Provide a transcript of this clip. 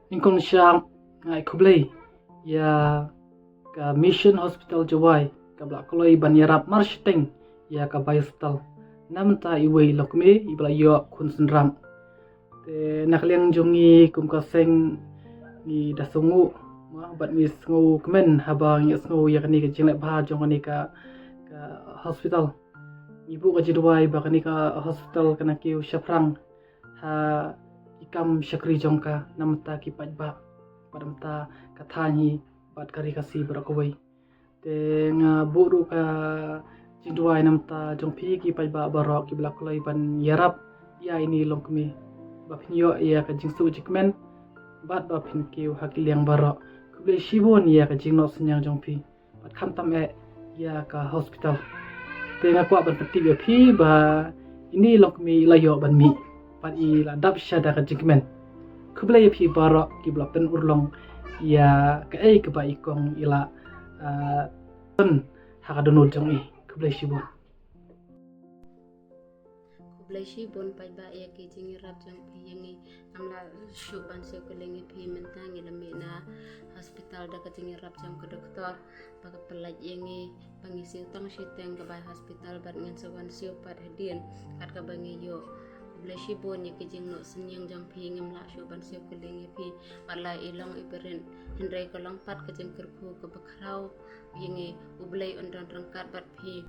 Ingkong siya ngai kublay ya ka Mission Hospital Jawai ka blak koloi ban yarap marshiteng ya ka hospital namta iwei lokme ibla yo kun senram te nakliang jongi kum ka seng ni dasungu ma bat mi sngu kemen haba ngi sngu ya kani ka jinglek ba jong kani ka hospital ibu ka jidwai ba kani ka hospital kana ki syafrang ha ikam syakri jongka namta ki pajba padamta kathani bat kari kasi berakawai te nga buru ka jidwai namta jongpi ki pajba barok ki belakulai ban yarap ya ini longkmi bapinyo ya ka jingsu jikmen bat bapin ki hakiliang barok kuble shibon ya ka jingno senyang jongpi bat khamtam ya ka hospital te nga kwa ban peti ya phi ba ini longkmi layo ban mi pat i la dap syada ka jikmen kuble ya phi barok ki blapen urlong ya ka ke ba ikong ila ton hakadonol jong i kuble shibon Blashibon pajba ya ke jingi rap jang pi yangi amla shuban se kelengi pi mentangi lami na hospital da ka jingi rap jang ke doktor baka pelaj yangi pangisi utang syiteng ke bai hospital bat ngan sawan siu pat hadin kat ka bangi yo Blashibon ya ke jing no senyang jang pi ngamla shuban se kelengi pi malai ilong iberin hendrai kolong pat ke jing kerku ke bakrau yangi ublai undang rangkat bat pi